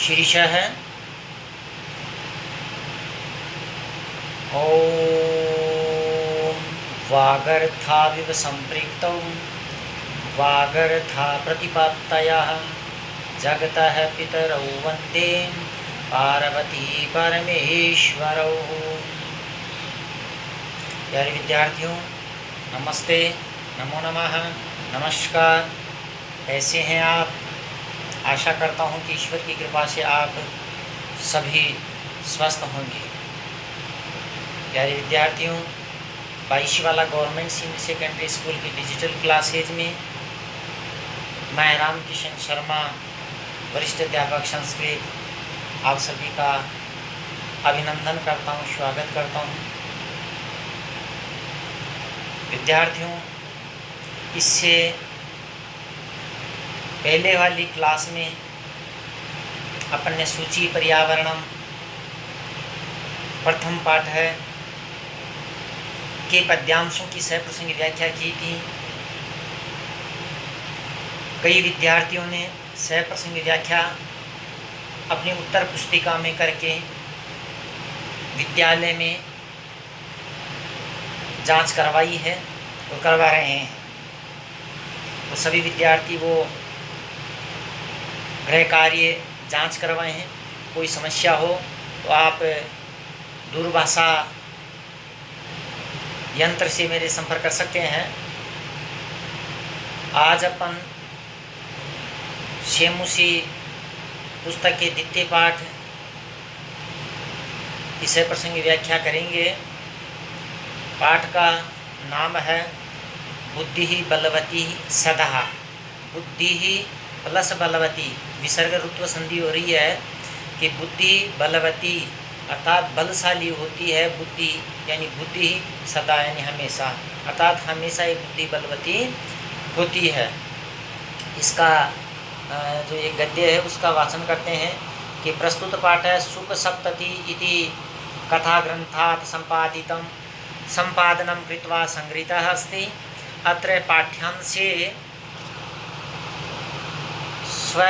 शीर्षः ॐ वागर्थाविव सम्पृक्तौ वागर्था प्रतिपत्तयः जगतः पितरौ वन्दे पार्वती परमेश्वरौ। प्यारे विद्यार्थियों, नमस्ते, नमो नमः, नमस्कार। कैसे हैं आप? आशा करता हूं कि ईश्वर की कृपा से आप सभी स्वस्थ होंगे। प्यारे विद्यार्थियों, 22 वाला गवर्नमेंट सीनियर सेकेंडरी स्कूल की डिजिटल क्लासेज में मैं रामकिशन शर्मा, वरिष्ठ अध्यापक संस्कृत, आप सभी का अभिनंदन करता हूं, स्वागत करता हूं। विद्यार्थियों, इससे पहले वाली क्लास में अपन ने सूची पर्यावरणम प्रथम पाठ है के पद्यांशों की सहप्रसंग व्याख्या की थी। कई विद्यार्थियों ने सहप्रसंग व्याख्या अपनी उत्तर पुस्तिका में करके विद्यालय में जांच करवाई है और करवा रहे हैं। तो सभी विद्यार्थी वो गृह कार्य जांच करवाए हैं। कोई समस्या हो तो आप दूरभाषा यंत्र से मेरे संपर्क कर सकते हैं। आज अपन शेमुसी पुस्तक के द्वितीय पाठ की सहप्रसंग व्याख्या करेंगे। पाठ का नाम है बुद्धि ही बलवती सदा। बुद्धि ही प्लस बलवती, विसर्ग रुत्व संधि हो रही है कि बुद्धि बलवती अर्थात बलशाली होती है। बुद्धि यानी बुद्धि सदा यानी हमेशा, अर्थात हमेशा ये बुद्धि बलवती होती है। इसका जो एक गद्य है उसका वाचन करते हैं कि प्रस्तुत पाठ है सुख सप्तति इति कथा ग्रंथात् संपादितं संपादनं कृत्वा संगृहीतः अस्ति। अत्र पाठ्यांशे स्व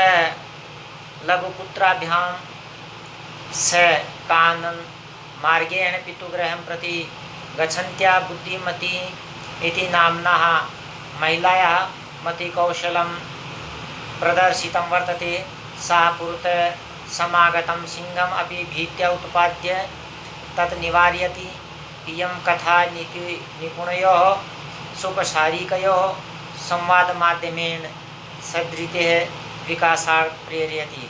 लघुपुत्राभ्यां स कानन मार्गेण पितुगृहं प्रति गच्छन्त्या बुद्धिमती इति नाम्नः महिलायाः मतिकौशलं प्रदर्शितं वर्तते। सा पुरतः समागतं सिंहम् अपि भीत्या उत्पाद्य तत् निवारयति। इयं कथा निपुणयोः सुखशारीकयोः संवादमाध्यमेन सदृतेः विकासार्थ प्रेरयति।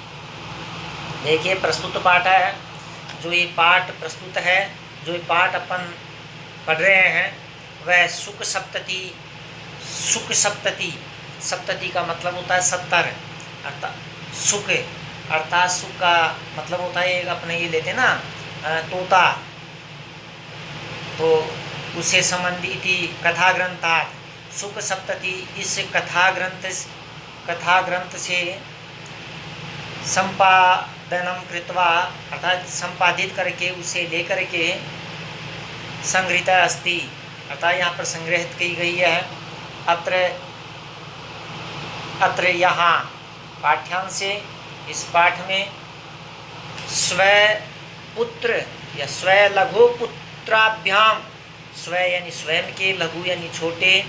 देखिए, प्रस्तुत पाठ है, जो ये पाठ प्रस्तुत है, जो ये पाठ अपन पढ़ रहे हैं वह सुख सप्तति। सुख सप्तति, सप्तति का मतलब होता है 70, अर्थात सुख, अर्थात सुख का मतलब होता है अपने ये लेते ना तोता, तो उससे संबंधित कथा ग्रंथात् सुख सप्तति। इस कथा ग्रंथ से संपादनम कृत्वा अर्थात संपादित करके उसे लेकर के संगृहीत अस्ति, अर्थात यहाँ पर संग्रहित की गई है। अत्र यहाँ पाठ्यांश से इस पाठ में स्व पुत्र या स्व लघु पुत्राभ्याम, स्व यानी स्वयं के, लघु यानी छोटे,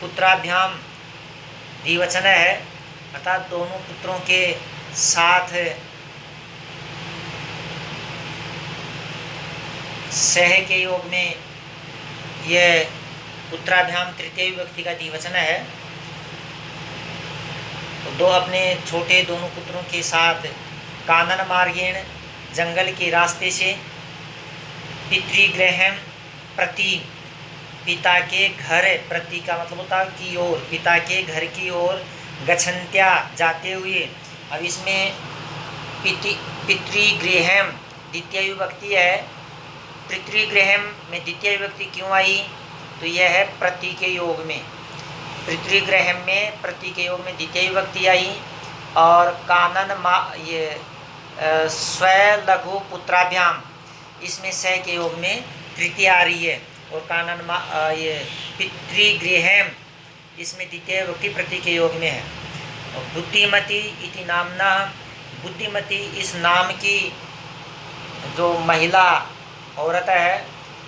पुत्राभ्याम द्विवचन है, अर्थात दोनों पुत्रों के साथ सह के योग में यह पुत्राभ्याम तृतीय विभक्ति का द्विवचन है। तो दो अपने छोटे दोनों पुत्रों के साथ कानन मार्गेण जंगल के रास्ते से पितृगृह प्रति, पिता के घर, प्रति का मतलब होता है की ओर, पिता के घर की ओर, गच्छन्त्या जाते हुए। अब इसमें पितृगृहम द्वितीय विभक्ति है। पितृगृहम में द्वितीय विभक्ति क्यों आई? तो यह है प्रति के योग में, पितृगृहम में प्रति के योग में द्वितीय विभक्ति आई। और कानन ये स्व लघु पुत्राभ्याम, इसमें स के योग में तृतीय आ रही है। और कानन ये पितृगृहम, इसमें द्वितीय विभक्ति प्रति के योग में है। और बुद्धिमती इति नामना बुद्धिमती इस नाम की जो महिला औरत है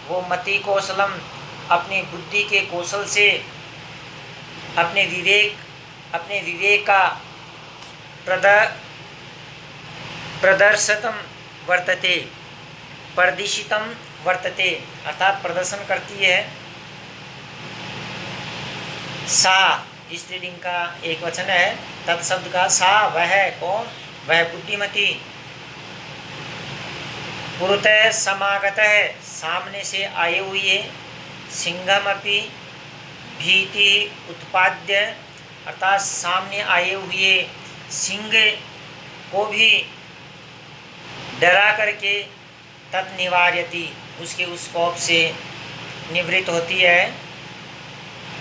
वो मति कौशलम अपनी बुद्धि के कौशल से अपने विवेक का प्रदर्शितम वर्तते प्रदर्शितम वर्तते अर्थात प्रदर्शन करती है। सा स्त्रीलिंग का एक वचन है, तत्शब्द का सा वह कौन, वह बुद्धिमती। पुरतः समागत है सामने से आए हुए, सिंहम अपि भीति उत्पाद्य अर्थात सामने आए हुए सिंह को भी डरा करके तत्निवार्यति उसके उस कोप से निवृत्त होती है।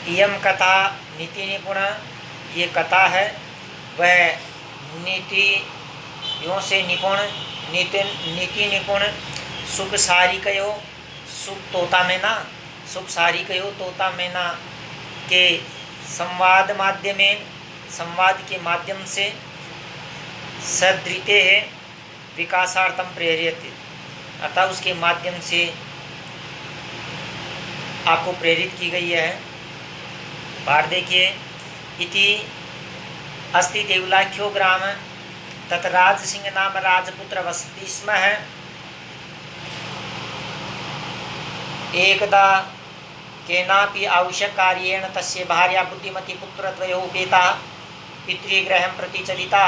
इयम कथा नीति निपुण ये कथा है वह नीतियों से निपुण नीति निपुण सुख सारिकयो सुख तोता मैना सुख सारिकयो तोता मैना के संवाद के माध्यम से सदृते है विकासार्थम प्रेरित अतः उसके माध्यम से आपको प्रेरित की गई है। पाठ देखिए। इति अस्ति देवलाख्यो ग्राम तत् राज सिंह नाम राजपुत्र वसति स्म है। एकदा केनापि आवश्यक कार्येण तस्य भार्या बुद्धिमती पुत्रद्वयोः उपेता पितृगृहं प्रति चलिता।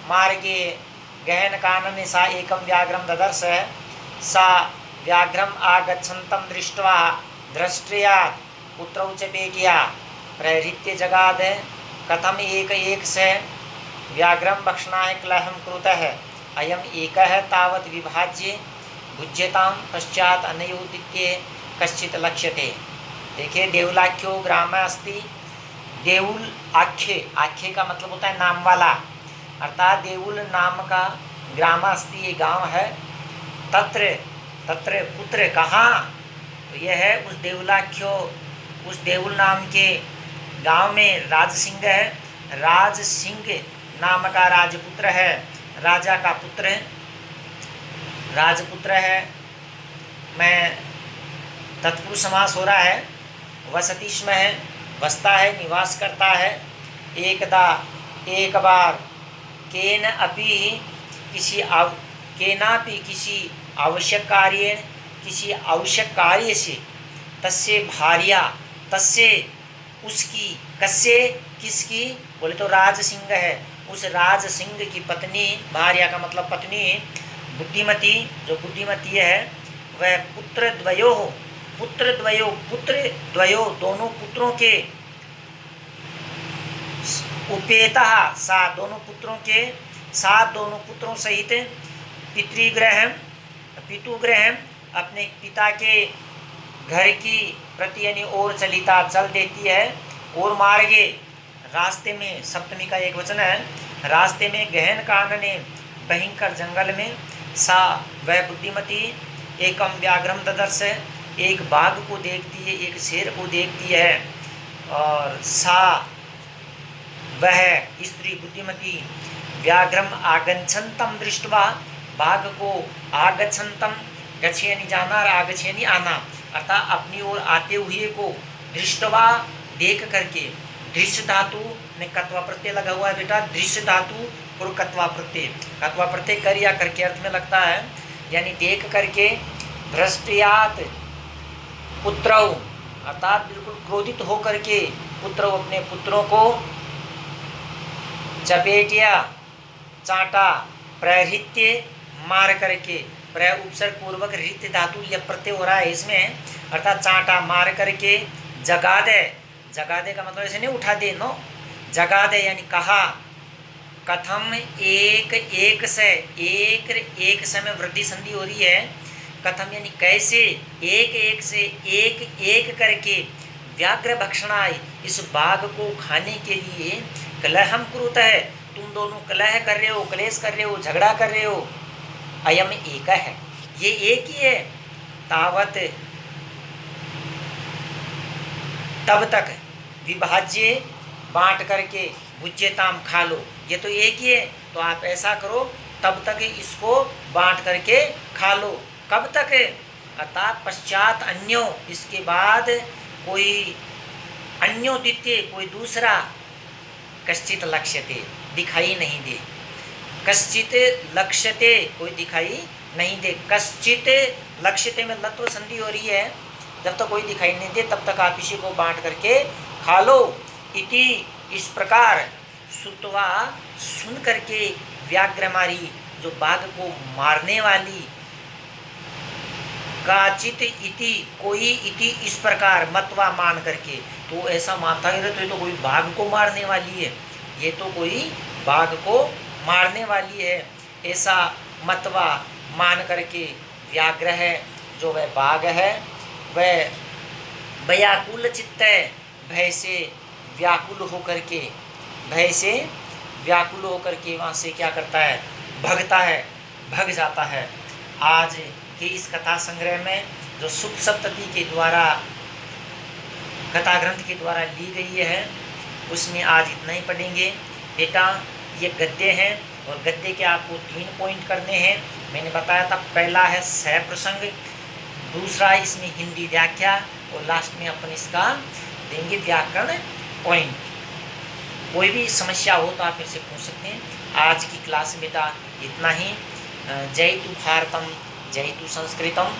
मार्गे गहन कानने सा एकं व्याघ्रं ददर्श। सा व्याघ्रम आगच्छन्तं दृष्ट्वा दृष्ट्या पुत्रौ च वेगया प्रहृत्य जगाद। कथम एक से व्याघ्रम भक्षणाय क्लहं कृतः अयम एकः तावत् विभाज्य भुज्यताम पश्चात अनयोदित्ये कश्चित् लक्ष्यते। देखिए देवलाख्यो ग्राम अस्ति। देउल आख्ये का मतलब होता है नाम वाला, अर्थात देउल नाम का ग्राम अस्ति ये गांव है। तत्र पुत्र कहाँ, तो यह है उस देवलाख्यो उस देउल नाम के गांव में राज सिंह है। राज सिंह नाम का राजपुत्र है, राजा का पुत्र राजपुत्र है। मैं तत्पुरुष समास हो रहा है। वसतिष्म है, बसता है, निवास करता है। एक बार केनापि किसी आवश्यक कार्य से तस्य भार्या तस्य उसकी कस्य किसकी बोले तो राज सिंह है, उस राज सिंह की पत्नी, भार्या का मतलब पत्नी बुद्धिमती, जो बुद्धिमती है वह पुत्र द्वयो दोनों पुत्रों के उपेता सा दोनों पुत्रों सहित पितुगृह अपने पिता के घर की प्रति यानी ओर चल देती है। और मार्गे रास्ते में, सप्तमी का एक वचन है, रास्ते में गहन कानने भयंकर जंगल में सा वह बुद्धिमती एकम व्याघ्रम ददर्श एक बाघ को देखती है, एक शेर को देखती है। और सा वह स्त्री बुद्धिमती व्याघ्रम आगच्छन्तम दृष्ट्वा बाघ को आगच्छन्तम गच्छेनि जाना और आगच्छेनि आना अर्थात अपनी ओर आते हुए को दृष्टवा देख करके, दृश्य धातु में कत्वा प्रत्यय लगा हुआ है बेटा, दृश्य धातु और कत्वा प्रत्यय कर या करके अर्थ में लगता है, यानी देख करके। भ्रष्टयात पुत्रौ अर्थात बिल्कुल क्रोधित हो करके पुत्र अपने पुत्रों को चपेटिया चाटा, प्रहृत्य मार करके, प्रय उपसर्ग पूर्वक रित्य धातु यह प्रत्यय हो रहा है इसमें, अर्थात चाटा मार करके। जगा दे का मतलब ऐसे नहीं उठा दे, नो, जगा दे यानी कहा। कथम एक से में वृद्धि संधि हो रही है। कथम यानी कैसे, एक से एक करके व्याघ्र भक्षणाय इस बाघ को खाने के लिए कलहम कुरुत है, तुम दोनों कलह कर रहे हो, क्लेश कर रहे हो, झगड़ा कर रहे हो। अयम एक है, ये एक ही है। तावत तब तक विभाज्य बांट करके, भुज्यताम खा लो, ये तो एक ही है, तो आप ऐसा करो तब तक इसको बांट करके खा लो। कब तक? अर्थात पश्चात अन्यो, इसके बाद कोई अन्यो द्वितीय, कोई दूसरा, कश्चित लक्ष्यते, दिखाई नहीं दे। कश्चित लक्ष्यते, कोई दिखाई नहीं दे। कश्चित लक्ष्यते में लत्व संधि हो रही है, जब तक कोई दिखाई नहीं दे तब तक आप इसी को बांट करके खा लो। इति, इस प्रकार, श्रुत्वा, सुन करके, व्याघ्रमारी, जो बाघ को मारने वाली, काचित इति, कोई, इति इस प्रकार, मतवा मान करके, तो ऐसा मानता ही रहता है तो कोई बाघ को मारने वाली है, ये तो कोई बाघ को मारने वाली है, ऐसा मतवा मान करके, व्याघ्र है जो वह बाघ है, वह व्याकुल चित्त है, भय से व्याकुल होकर के, भय से व्याकुल होकर के वहाँ से क्या करता है, भगता है, भग जाता है। आज की इस कथा संग्रह में जो सुप्त सप्तती के द्वारा, कथा ग्रंथ के द्वारा ली गई है, उसमें आज इतना ही पढ़ेंगे। बेटा ये गद्य हैं और गद्य के आपको 3 पॉइंट करने हैं। मैंने बताया था, पहला है सह प्रसंग, दूसरा इसमें हिंदी व्याख्या, और लास्ट में अपन इसका देंगे व्याकरण पॉइंट। कोई भी समस्या हो तो आप मेरे से पूछ सकते हैं। आज की क्लास में बेटा इतना ही। जय तु भारतम, जय तु संस्कृतम।